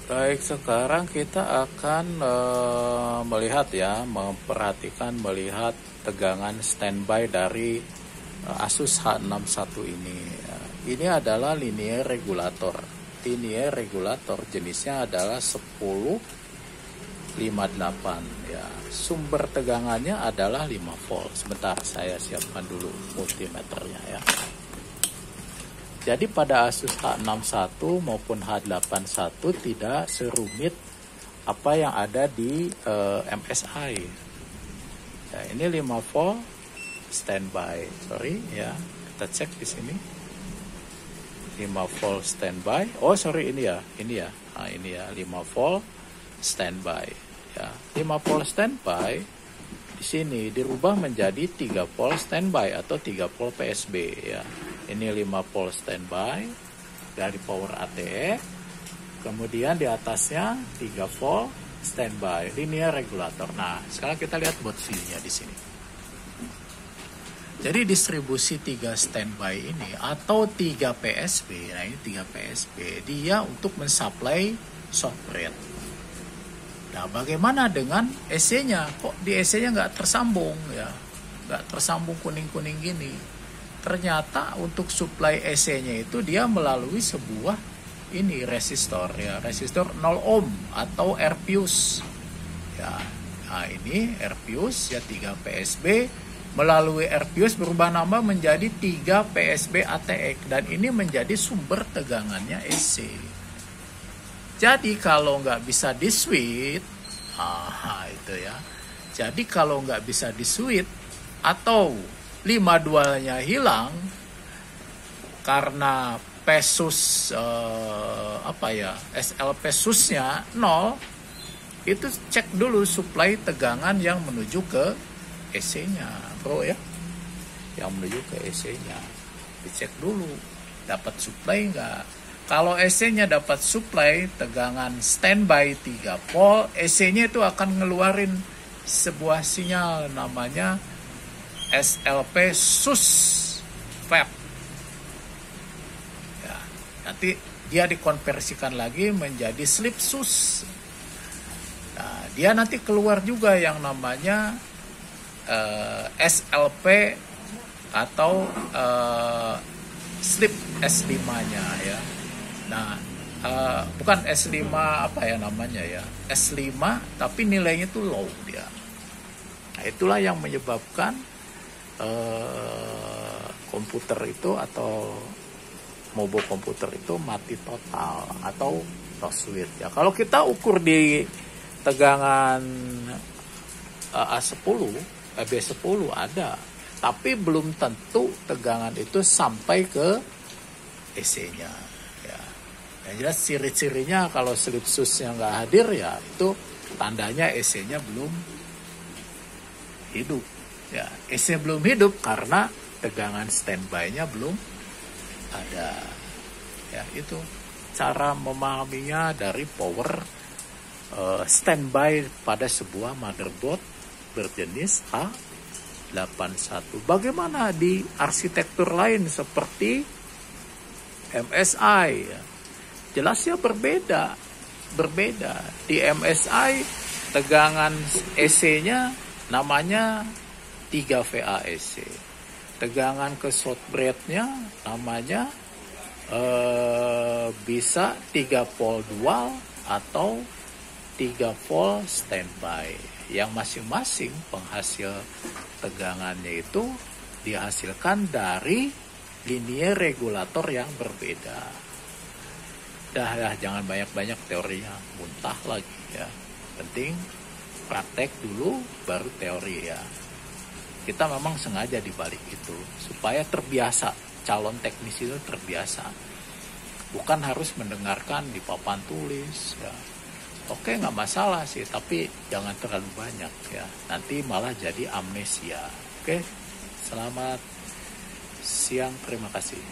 Baik, sekarang kita akan melihat ya, melihat tegangan standby dari Asus H61 ini. Ini adalah linear regulator. Linear regulator jenisnya adalah 1058 ya. Sumber tegangannya adalah 5 volt. Sebentar, saya siapkan dulu multimeternya ya. Jadi pada Asus H61 maupun H81 tidak serumit apa yang ada di MSI. Ya, ini 5 volt standby. Sorry ya, kita cek di sini. 5 volt standby. Oh sorry, ini ya. Nah, ini ya 5 volt standby. Ya, 5 volt standby di sini dirubah menjadi 3 volt standby atau 3 volt PSB ya. Ini 5 volt standby dari power ATE. Kemudian di atasnya 3 volt standby linear regulator. Nah, sekarang kita lihat baut view-nya di sini. Jadi distribusi 3 standby ini atau 3 PSB, nah ini 3 PSB, dia untuk mensuplai short bread. Nah, bagaimana dengan EC-nya? Kok di EC-nya nggak tersambung ya? Nggak tersambung kuning-kuning gini. Ternyata untuk supply EC-nya itu dia melalui sebuah ini resistor ya, resistor 0 ohm atau Rpius. Ya. Nah, ini Rpius ya 3 PSB. Melalui Rpius berubah nama menjadi 3 PSB ATX dan ini menjadi sumber tegangannya EC. Jadi kalau nggak bisa di switch, itu ya. Jadi kalau nggak bisa di switch atau 52-nya hilang karena pesus SLP susnya 0, itu cek dulu suplai tegangan yang menuju ke EC-nya, bro ya, yang menuju ke EC-nya dicek dulu dapat suplai nggak. Kalau EC-nya dapat suplai tegangan standby 3 volt, EC-nya itu akan ngeluarin sebuah sinyal namanya SLP sus fab ya, nanti dia dikonversikan lagi menjadi slip sus. Nah, dia nanti keluar juga yang namanya SLP atau slip S5-nya ya. Nah, bukan S5 apa ya namanya ya, S5 tapi nilainya itu low dia. Nah, itulah yang menyebabkan komputer itu atau mobile komputer itu mati total atau no switch ya. Kalau kita ukur di tegangan A10 B10 ada, tapi belum tentu tegangan itu sampai ke EC-nya ya. Yang jelas ciri-cirinya kalau slip susnya nggak hadir ya itu tandanya EC-nya belum hidup ya. EC belum hidup karena tegangan standby-nya belum ada ya. Itu cara memahaminya dari power standby pada sebuah motherboard berjenis H81. Bagaimana di arsitektur lain seperti MSI ya? Jelasnya berbeda. Di MSI tegangan EC-nya namanya 3 VAEC. Tegangan ke short bread-nya namanya bisa 3 volt dual atau 3 volt standby. Yang masing-masing penghasil tegangannya itu dihasilkan dari linear regulator yang berbeda. Dah jangan banyak-banyak teorinya, muntah lagi ya. Penting praktek dulu baru teori ya. Kita memang sengaja dibalik itu supaya terbiasa, calon teknisi itu terbiasa. Bukan harus mendengarkan di papan tulis ya. Oke, nggak masalah sih, tapi jangan terlalu banyak ya. Nanti malah jadi amnesia. Oke, selamat siang, terima kasih.